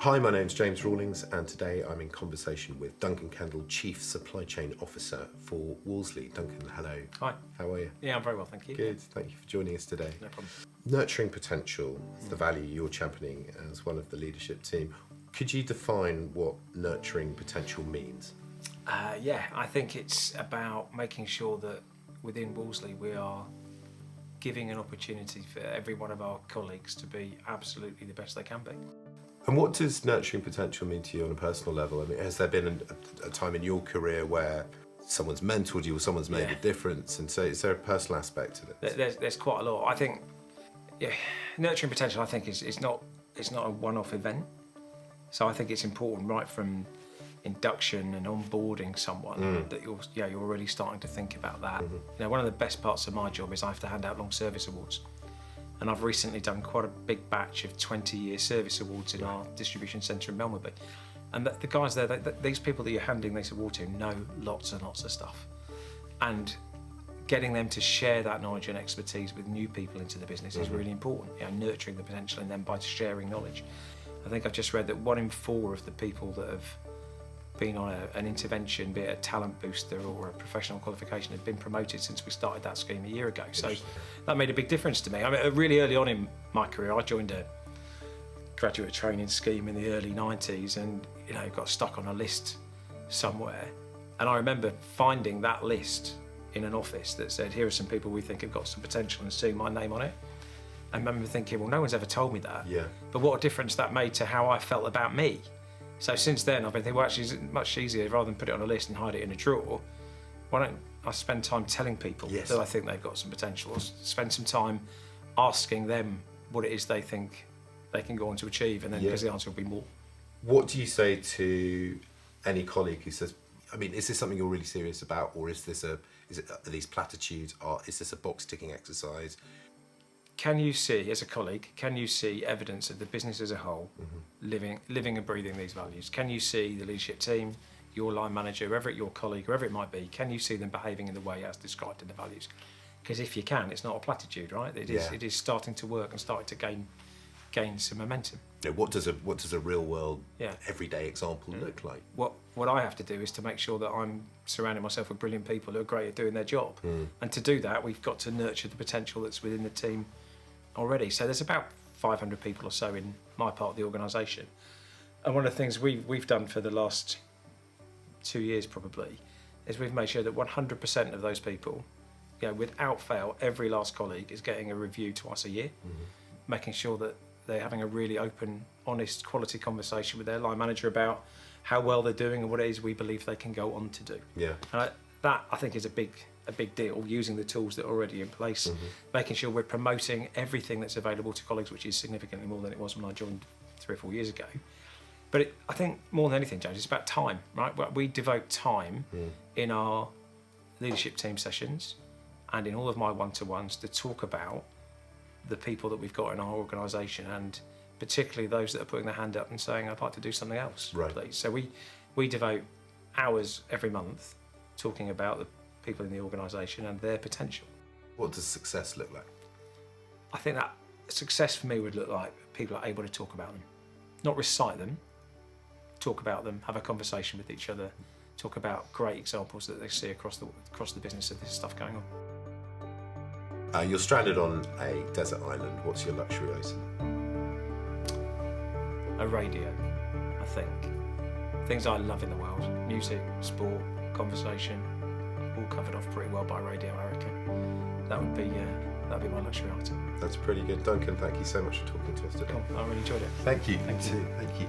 Hi, my name's James Rawlings, and today I'm in conversation with Duncan Kendal, Chief Supply Chain Officer for Wolseley. Duncan, hello. Hi. How are you? Yeah, I'm very well, thank you. Good, thank you for joining us today. No problem. Nurturing potential is the value you're championing as one of the leadership team. Could you define what nurturing potential means? I think it's about making sure that within Wolseley we are giving an opportunity for every one of our colleagues to be absolutely the best they can be. And what does nurturing potential mean to you on a personal level? I mean, has there been a time in your career where someone's mentored you or someone's made a difference? And so is there a personal aspect to this? There's quite a lot. I think, nurturing potential, I think, is not a one-off event. So I think it's important right from induction and onboarding someone that you're really starting to think about that. You know, one of the best parts of my job is I have to hand out long service awards. And I've recently done quite a big batch of 20-year service awards in our distribution centre in Melbourne. And the guys there, these people that you're handing this award to know lots and lots of stuff. And getting them to share that knowledge and expertise with new people into the business is really important. You know, nurturing the potential in them by sharing knowledge. I think I've just read that 1 in 4 of the people that have been on an intervention, be it a talent booster or a professional qualification, have been promoted since we started that scheme a year ago. So that made a big difference to me. I mean, really early on in my career, I joined a graduate training scheme in the early 90s and, got stuck on a list somewhere. And I remember finding that list in an office that said, here are some people we think have got some potential, and seeing my name on it. I remember thinking, well, no one's ever told me that. Yeah. But what a difference that made to how I felt about me. So since then, I've been thinking, well, actually, it's much easier rather than put it on a list and hide it in a drawer. Why don't I spend time telling people that I think they've got some potential, or spend some time asking them what it is they think they can go on to achieve, and then because the answer will be more. What do you say to any colleague who says, I mean, is this something you're really serious about, or are these platitudes, or is this a box ticking exercise? Can you see, as a colleague, evidence of the business as a whole living and breathing these values? Can you see the leadership team, your line manager, your colleague, whoever it might be, can you see them behaving in the way as described in the values? Because if you can, it's not a platitude, right? It is starting to work and starting to gain some momentum. Yeah, what does a real world, everyday example look like? What I have to do is to make sure that I'm surrounding myself with brilliant people who are great at doing their job. And to do that, we've got to nurture the potential that's within the team already. So there's about 500 people or so in my part of the organisation. And one of the things we've done for the last 2 years probably is we've made sure that 100% of those people, without fail, every last colleague is getting a review twice a year, making sure that they're having a really open, honest, quality conversation with their line manager about how well they're doing and what it is we believe they can go on to do. Yeah. And that I think is a big deal, using the tools that are already in place, making sure we're promoting everything that's available to colleagues, which is significantly more than it was when I joined 3 or 4 years ago. But I think more than anything, James, it's about time, right? We devote time in our leadership team sessions and in all of my one-to-ones to talk about the people that we've got in our organisation, and particularly those that are putting their hand up and saying, I'd like to do something else, please. So we devote hours every month talking about the people in the organisation and their potential. What does success look like? I think that success for me would look like people are able to talk about them, not recite them, talk about them, have a conversation with each other, talk about great examples that they see across the business of this stuff going on. You're stranded on a desert island. What's your luxury item? A radio, I think. Things I love in the world: music, sport, conversation, all covered off pretty well by radio, I reckon. That'd be my luxury item. That's pretty good. Duncan, thank you so much for talking to us today. Cool. I really enjoyed it. Thank you. Thank you. Thank you.